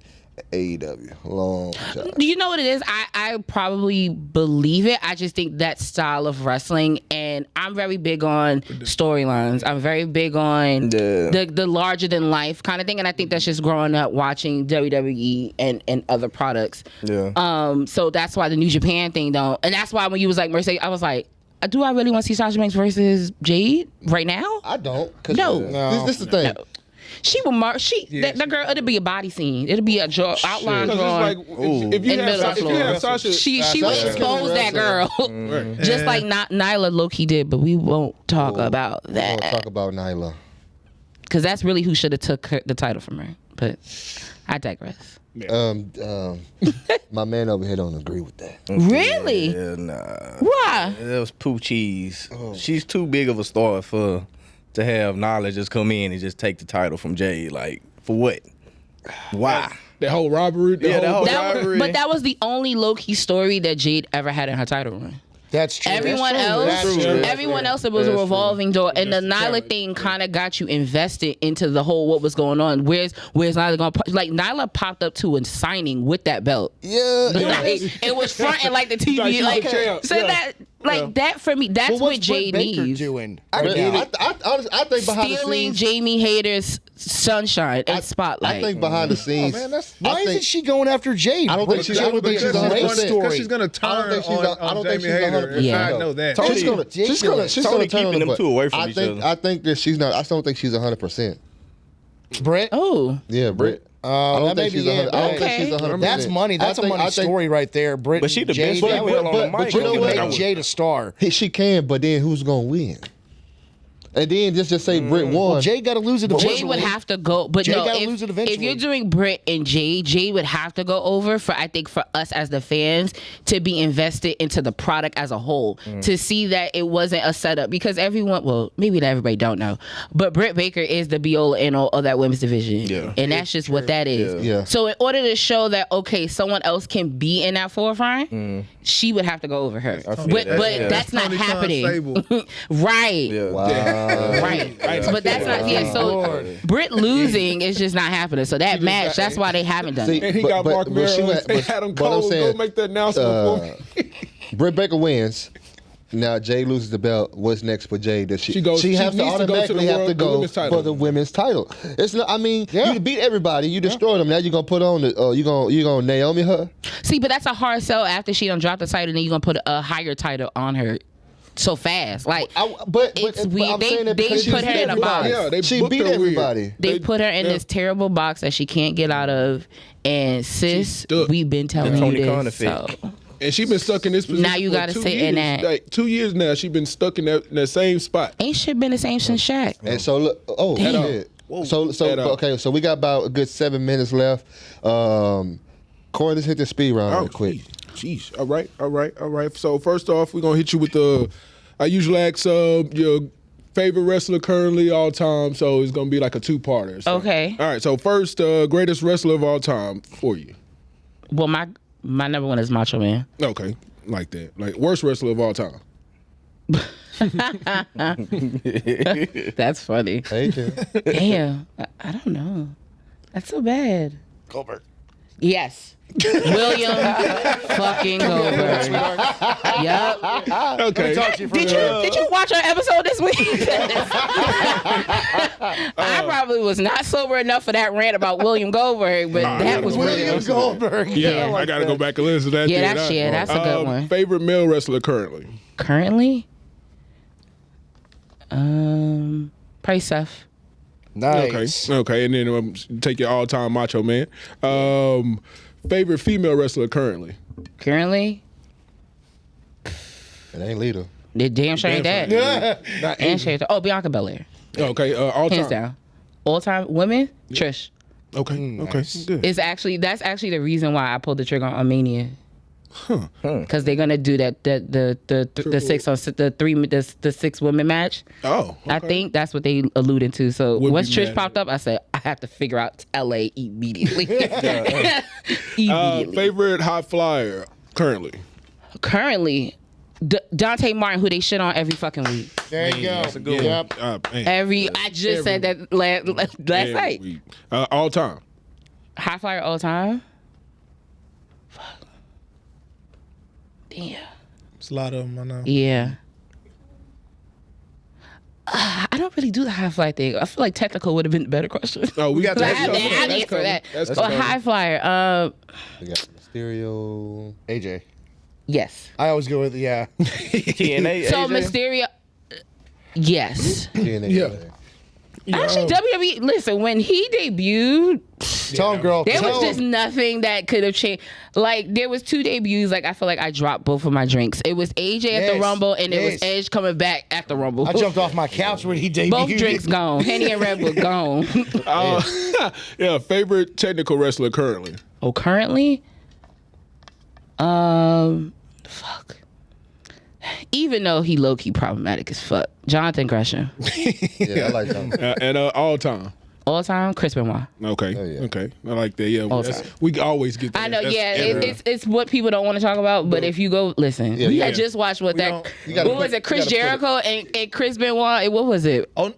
AEW. Long shot. You know what it is? I probably believe it. I just think that style of wrestling, and I'm very big on storylines. I'm very big on the larger than life kind of thing, and I think that's just growing up watching WWE and other products. Yeah. So that's why the New Japan thing don't, and that's why when you was like Mercedes, I was like, do I really want to see Sasha Banks versus Jade right now? I don't. 'Cause No. This is the thing. No. She will mark. That girl. It'll be a body scene. It'll be a outline Because drawing. it's like if you In the middle of the have floor. Sasha, She Sasha will can expose that girl, just like Nyla Loki did. But we won't talk about We'll that talk about Nyla. because that's really who should have took the title from her. But I digress. My man over here don't agree with that. Really? Yeah, nah. Why? That was poo cheese. She's too big of a star to have Nyla just come in and just take the title from Jade. Like, for what? Why? that whole robbery. that whole robbery. But that was the only low-key story that Jade ever had in her title run. That's true. Everyone That's else, true. everyone else, it was a revolving door, and the That's Nyla challenge. thing kind of got you invested into the whole what was going on. Where's Nyla going? Like Nyla popped up to a signing with that belt. Yeah. Like, it was fronting like the TV. Like she Like was a champ. so Yeah. that that for me, that's But what what's Jade Britt Baker needs. doing? I think behind the Stealing scenes. Jamie Hayter's sunshine and I spotlight. think behind the scenes. man, that's- Why isn't she going after Jade? I don't think Britt she's- I Jade don't would be think a she's great 100%. story. Because she's gonna I don't turn think she's on, a- I don't think Jamie she's Hayter. 100%. Yeah. I know that. She's gonna Tony turn on keeping them the two away from I each think other. I think that she's not. I don't think she's 100%. Britt? Oh, Yeah, Britt. I don't that may think be she's it, 100. I don't but- think she's 100%. That's money. That's a money story right there. Britt But she the Jade, best that female would- on the but mic. you know that would what? make Jade a star. She can, but then who's gonna win? And then just say Britt won. Well, Jade got to lose it eventually. Jade would have to go, but Jade no. gotta lose it eventually. If you're doing Britt and Jade would have to go over for I think for us as the fans to be invested into the product as a whole to see that it wasn't a setup because everyone, well, maybe not everybody don't know, but Britt Baker is the be-all and all of that women's division, and that's just what that is. Yeah. So in order to show that okay, someone else can be in that forefront, she would have to go over her, but that. that's not Tony Khan's happening, stable. right? Wow. Right. But that's not so Britt losing is just not happening. So that match, that's why they haven't done See, it. And he But- got but- Mark but Merrill she and went- but- Adam but I'm Cole saying, go make the announcement for me. Britt Baker wins. Now Jade loses the belt. What's next for Jade? Does she She goes- she has to needs to go to the automatically have to the go women's title. for the women's title. It's not. I mean, you beat everybody. You destroyed them. Now you're gonna put on the. You gonna Naomi her. See, but that's a hard sell after she done dropped the title, and then you're gonna put a higher title on her so fast. Like But It's I'm weird. saying that They because she put beat her in a box. everybody. Yeah, they She booked beat her weird. everybody. they put her in this terrible box that she can't get out of. And sis, stuck. we've been telling Tony you Khan this. effect. So. And she been stuck in this position. Now you for gotta 2 sit years. in that. Like 2 years now, she been stuck in that same spot. Ain't shit been the same since Shaq. And so look. Oh Damn. shit. So At all. okay. So we got about a good 7 minutes left. Corey, let's hit the speed round real quick. Jeez. All right. So first off, we're gonna hit you with the. I usually ask your favorite wrestler currently all time, so it's gonna be like a two-parter. So. Okay. All right. So first, greatest wrestler of all time for you. Well, my number one is Macho Man. Okay, like that. Like worst wrestler of all time. That's funny. Hey, Jim. Damn, I don't know. That's so bad. Goldberg. Yes. William fucking Goldberg. Yup. Okay. Did you watch our episode this week? I probably was not sober enough for that rant about William Goldberg, but that was William real. Goldberg. Yeah, I gotta go back and listen to that. Yeah, thing. that's a good one. Favorite male wrestler currently. Currently, probably Seth. Nice. Okay, and then take your all-time Macho Man. Favorite female wrestler currently. Currently, It ain't Lita. the damn sure ain't that. Not And sure ain't that. Oh, Bianca Belair. Okay, all Hands time. down. All time women, Trish. Okay, Nice. good. That's actually the reason why I pulled the trigger on Mania. Because they're gonna do that the 6 women match. Oh, I think that's what they alluded to. So Would once be Trish mad. popped up, I said I have to figure out LA immediately. Immediately. favorite high flyer currently. Currently, Dante Martin, who they shit on every fucking week. There you go. That's a good one. Yep. Man. I just said that last Every night. week. All time. High flyer all time. Fuck. Damn. It's a lot of them, I know. Yeah. I don't really do the high flyer thing. I feel like technical would have been the better question. Oh, we got So I that. had to That's answer covered. that. That's But covered. high flyer. We got Mysterio. AJ. Yes. I always go with yeah. TNA. So AJ? Mysterio. Yes. Yeah. Actually, WWE. Listen, when he debuted, Tell him, girl. there was Tell just him. nothing that could have changed. Like there was 2 debuts. Like I feel like I dropped both of my drinks. It was AJ at the Yes, Rumble, and it was yes. Edge coming back at the Rumble. I jumped off my couch when he debuted. Both drinks gone. Henny and Red Bull gone. Yeah, favorite technical wrestler currently. Oh, currently, fuck. Even though he low key problematic as fuck, Jonathan Gresham. Yeah, I like that. And all time. All time, Chris Benoit. Okay. Oh, yeah. Okay. I like that. Yeah. All that's- time. we always get that. I know, That's- yeah, it's what people don't want to talk about. But if you go listen, we yeah. had just watched what don't- you gotta what was put- it? Chris you gotta Jericho and Chris Benoit. What was it? Oh,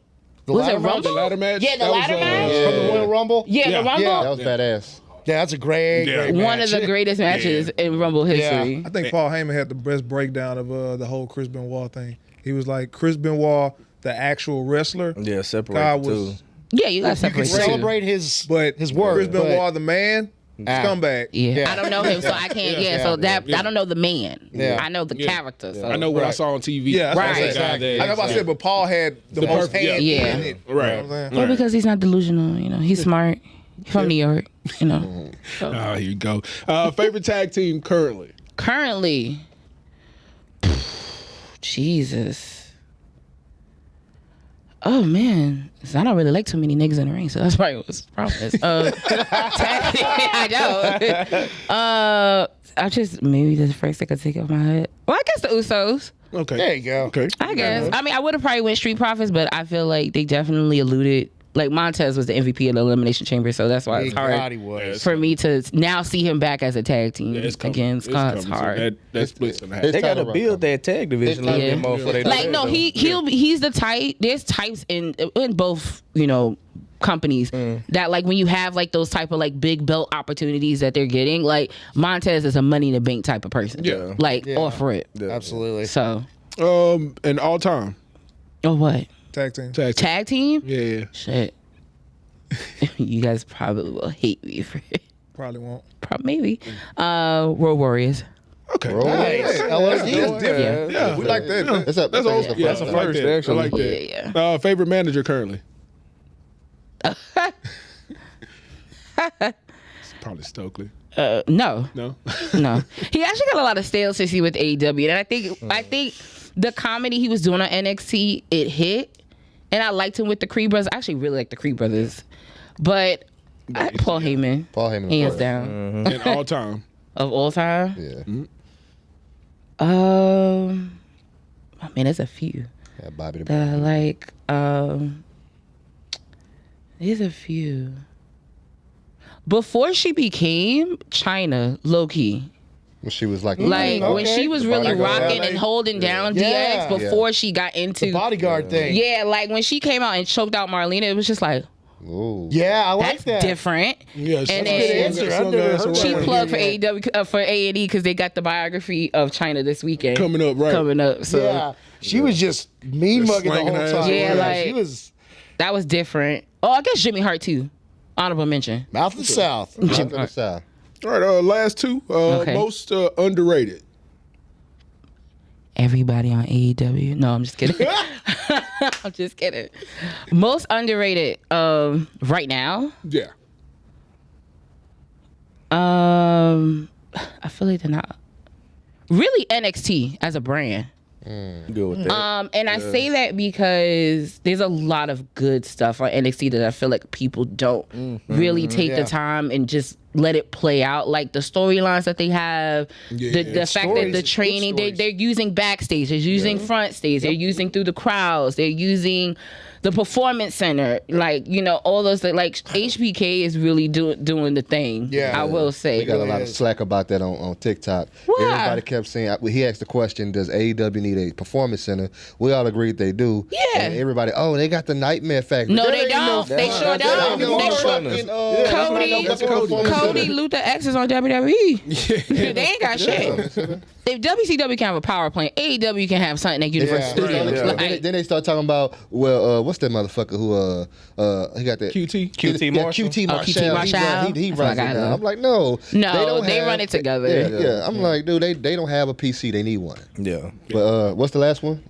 Was it ladder match? Rumble? The ladder match? Yeah, the That was, ladder match. From the Royal Rumble. Yeah, Yeah. the Rumble. Yeah. That was badass. Yeah, that's a great, Yeah. great One match. of the greatest matches in Rumble history. I think Paul Heyman had the best breakdown of the whole Chris Benoit thing. He was like, Chris Benoit, the actual wrestler. Yeah, separate God too. was, Yeah, you got to You can separate. the two. Celebrate his but his work. Chris but- Benoit, the man, scumbag. Yeah. Yeah. I don't know him, so I can't. Yeah, so that I don't know the man. Yeah. I know the character. So. I know what I saw on TV. Yeah, that's what I'm Right. saying. Exactly. Like I said, but Paul had the most perfect- hand yeah. in it. Right. You know what I'm saying? Well, because he's not delusional. You know, he's smart. He's from New York. You know. So. Oh, here you go. Favorite tag team currently? Currently, Jesus. Oh man, 'cause I don't really like too many niggas in the ring, so that's probably what's the problem is. I don't. I just maybe the first thing I could take off my head. Well, I guess the Usos. Okay. There you go. Okay. I guess. I mean, I would have probably went Street Profits, but I feel like they definitely alluded. Like Montez was the MVP of the Elimination Chamber, so that's why it's God, hard he was. for me to now see him back as a tag team Yeah, it's coming. again. It's Scott's coming. So hard. that split's gonna happen. It's They got to time to build run. that tag division a little Yeah. bit more for they Like no, he's the type. There's types in both companies that like when you have like those type of like big belt opportunities that they're getting. Like Montez is a money in the bank type of person. Yeah. like offer it. Absolutely. So And all time oh what Tag team. tag team? Yeah. Shit. You guys probably will hate me for it. Probably won't. Maybe. World Warriors. Okay. Nice. LSD. That's different. Yeah. We like that. That's a That's old. Yeah, That's a I like first, that. actually. I like that. Yeah. Favorite manager currently? Probably Stokely. No. No. No. He actually got a lot of stale sissy with AEW. And I think the comedy he was doing on NXT, it hit. And I liked him with the Creed brothers. I actually really like the Creed brothers. But Paul Heyman. Paul Heyman, of Hands course. down. And all time. Of all time. Yeah. Oh man, there's a few Yeah, Bobby the that I like. There's a few. Before she became China, low key. When she was like, Like when okay. she was The really bodyguard. rocking and holding down Yeah. DX before she got into The bodyguard thing. Yeah, like when she came out and choked out Marlena, it was just like ooh. Yeah, I like that's that. different. Yeah. And good then answer. I've never heard she Yeah. plugged for AEW for A&E because they got the biography of China this weekend Coming up, right? coming up. So Yeah. She was just mean mugging the slanging whole ass time. Yeah, like- she was that was different. Oh, I guess Jimmy Hart too. Honorable mention. mouth of the South. Out to the side. All right. Last two. Okay. Most underrated. Everybody on AEW. No, I'm just kidding. I'm just kidding. Most underrated right now. Yeah. I feel like they're not really NXT as a brand. Good with that. And I say that because there's a lot of good stuff on NXT that I feel like people don't really take the time and just let it play out. Like the storylines that they have, the fact that the Stories, training, good stories. they're using backstage, they're using front stage, they're using through the crowds, they're using the performance center, like, you know, all those, like HBK is really doing the thing. Yeah. I will say. We got a lot of is. slack about that on TikTok. Why? Everybody kept saying, he asked the question, does AEW need a performance center? We all agreed they do. Yeah. And everybody, oh, they got the Nightmare Factory. No, There they ain't no don't. They sure fucking- don't. there ain't no They sure- fucking, Cody, that's Cody. Cody Luther X is on WWE. They ain't got shit. If WCW can have a power plant, AEW can have something at Universal Studios. Yeah. Like, Then they start talking about, what's that motherfucker who he got that QT Marshall. QT Marshall. He That's runs what I it got. now. I'm like, no, they run it together. Yeah. I'm like, dude, they don't have a PC. They need one. Yeah. But what's the last one?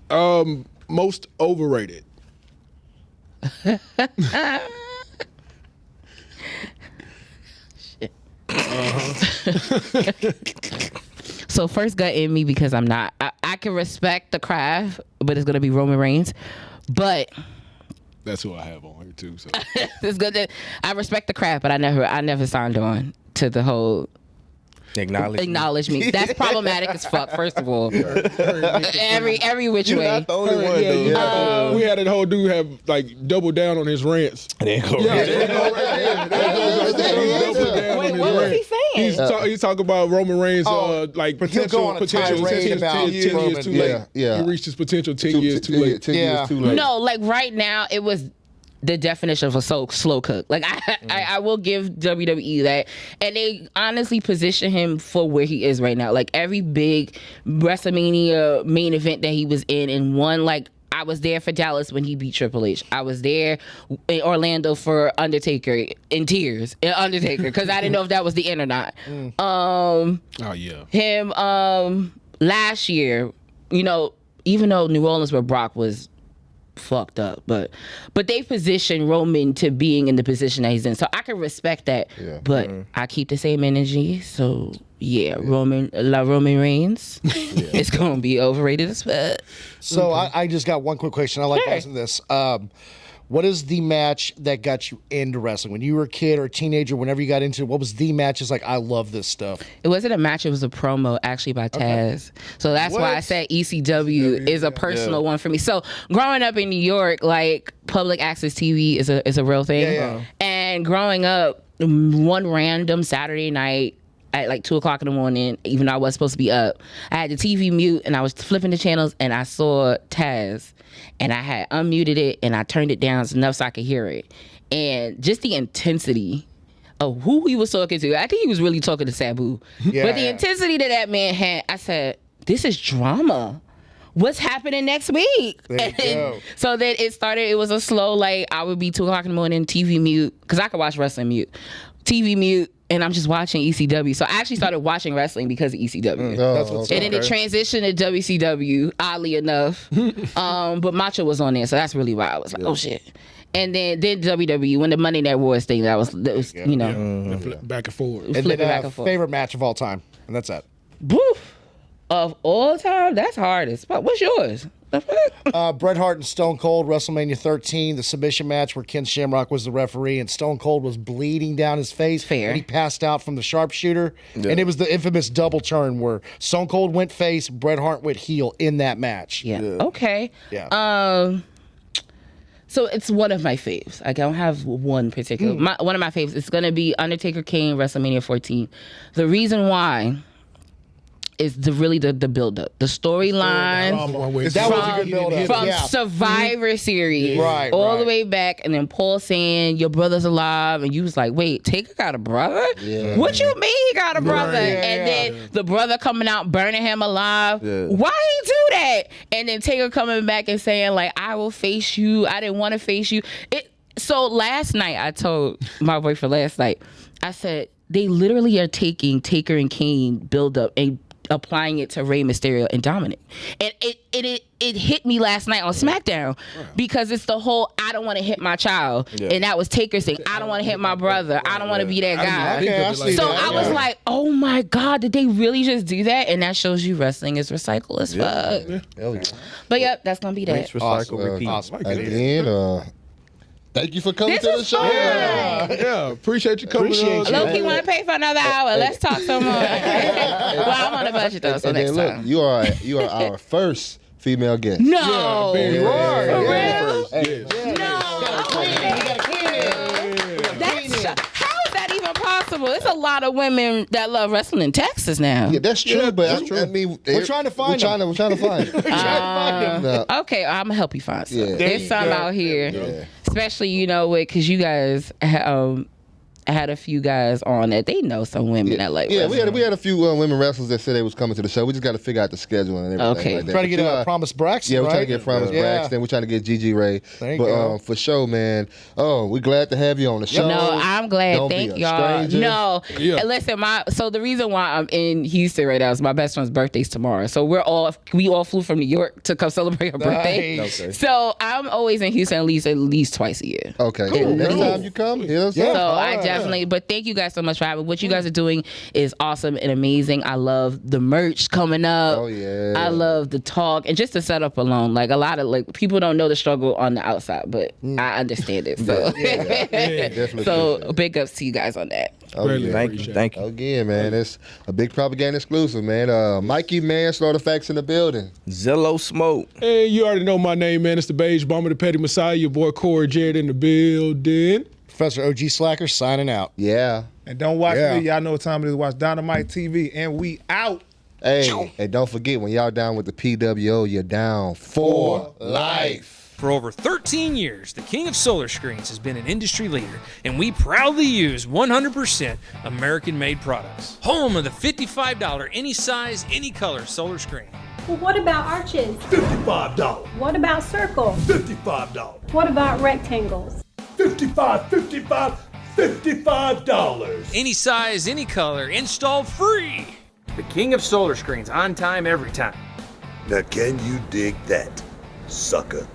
Most overrated. So first gut in me because I'm not. I can respect the craft, but it's gonna be Roman Reigns. But That's who I have on here too. So it's good that I respect the craft, but I never signed on to the whole acknowledge me. That's problematic as fuck. First of all, every which You're way. not the only one, though. we had a whole dude have like double down on his rants. There you go. Wait, what was he saying? He's talking about Roman Reigns, like he'll go on a tirade about 10 years too late. Yeah. He reached his potential 10 years too late. 10 years too late. No, like right now, it was the definition of a slow cook. Like I will give WWE that, and they honestly position him for where he is right now. Like every big WrestleMania main event that he was in, and one like. I was there for Dallas when he beat Triple H. I was there in Orlando for Undertaker in tears. Undertaker, because I didn't know if that was the end or not. Oh yeah. Him last year, even though New Orleans where Brock was fucked up, but they positioned Roman to being in the position that he's in. So I can respect that. Yeah. But I keep the same energy. So Roman Reigns is gonna be overrated as fuck. So I just got one quick question. I like Sure. asking this. What is the match that got you into wrestling? When you were a kid or a teenager, whenever you got into it, what was the match? It's like, I love this stuff. It wasn't a match, it was a promo actually by Taz. So that's why I said ECW is a personal one for me. So growing up in New York, like public access TV is a real thing. Yeah. And growing up, one random Saturday night at like 2:00 in the morning, even though I was supposed to be up, I had the TV mute and I was flipping the channels and I saw Taz and I had unmuted it and I turned it down enough so I could hear it. And just the intensity of who he was talking to, I think he was really talking to Sabu. But the intensity that man had, I said, this is drama. What's happening next week? There you go. So then it started, it was a slow, like I would be 2:00 in the morning, TV mute, because I could watch wrestling mute. TV mute, and I'm just watching ECW. So I actually started watching wrestling because of ECW. That's what's And then it transitioned to WCW, oddly enough. But Macho was on there, so that's really why I was like, oh shit. And then WWE, when the Monday Night Wars thing, that was you know, Back and forth. And flipping then back and forth. favorite match of all time, and that's it. Woof. Of all time, that's hardest. But what's yours? The fuck? Bret Hart and Stone Cold, WrestleMania 13, the submission match where Ken Shamrock was the referee and Stone Cold was bleeding down his face. Fair. And he passed out from the sharpshooter. And it was the infamous double turn where Stone Cold went face, Bret Hart went heel in that match. Yeah. Okay. Yeah. So it's one of my faves. I don't have one particular. One of my faves. It's gonna be Undertaker Kane WrestleMania 14. The reason why is the build up, the storyline. That was a good build-up. From Yeah. Survivor Series, Right, all the right. way back, and then Paul saying your brother's alive, and you was like, "Wait, Taker got a brother? Yeah. What you mean he got a brother?" Yeah, and yeah. then the brother coming out burning him alive. Yeah. Why he do that? And then Taker coming back and saying like, "I will face you. I didn't want to face you." So last night I told my boyfriend last night, I said they literally are taking Taker and Kane build up and applying it to Rey Mysterio and Dominic. And it hit me last night on SmackDown because it's the whole I don't want to hit my child. Yeah. And that was Taker saying, I don't want to hit my brother. I don't want to be that guy. Okay, I see So that. I was like, oh my God, did they really just do that? And that shows you wrestling is recycle as fuck. Hell yeah. But yep, that's gonna be that. Rinse, recycle, repeat. Awesome. Again, thank you for coming This to the was show. fun. Yeah, appreciate you coming Appreciate on. you. Loki want to pay for another hour. Let's talk some more. Well, I'm on a budget though, so And next then time. look, you are our first female guest. No. very For rare. real? Yes. No. How is that even possible? There's a lot of women that love wrestling in Texas now. Yeah, that's true. Yeah, but that's true. I mean, We're trying to find them. We're trying to find. No. Okay, I'm gonna help you find some. Yeah. There's some out here, Yeah. especially because you guys I had a few guys on that they know some women that like. Yeah, wrestling. we had a few women wrestlers that said they was coming to the show. We just got to figure out the schedule and everything. Okay. like that. Trying to But get Promise Braxton. Yeah, we're right? trying to get Promise Braxton. We're trying to get Gigi Ray. There you but go. for sure, man. Oh, we're glad to have you on the show. No, I'm glad. Don't Thank be a y'all. stranger. No, Yeah. listen, so the reason why I'm in Houston right now is my best friend's birthday's tomorrow. So we all flew from New York to come celebrate her birthday. Nice. Okay. So I'm always in Houston at least twice a year. Okay. Cool. Next Cool. time you come, hit us So up. I definitely, but thank you guys so much for having. What you guys are doing is awesome and amazing. I love the merch coming up. Oh, yeah. I love the talk and just the setup alone. Like a lot of people don't know the struggle on the outside, but I understand it. So, Definitely so appreciate it. big ups to you guys on that. Oh, Really yeah. appreciate it. Thank you. Again, man, it's a big propaganda exclusive, man. Mikey Manslaughter Facts in the building. Zello Smoke. Hey, you already know my name, man. It's the Beige Bomber, the Petty Messiah. Your boy Corey Jared in the building. Professor OG Slacker signing out. Yeah. And don't watch Yeah. me. Y'all know what time it is. Watch Dynamite TV, and we out. Hey, and don't forget, when y'all down with the PWO, you're down for life. For over 13 years, the King of Solar Screens has been an industry leader, and we proudly use 100% American-made products. Home of the $55 any size, any color solar screen. Well, what about arches? $55. What about circles? $55. What about rectangles? $55. Any size, any color, installed free. The King of Solar Screens, on time, every time. Now can you dig that, sucker?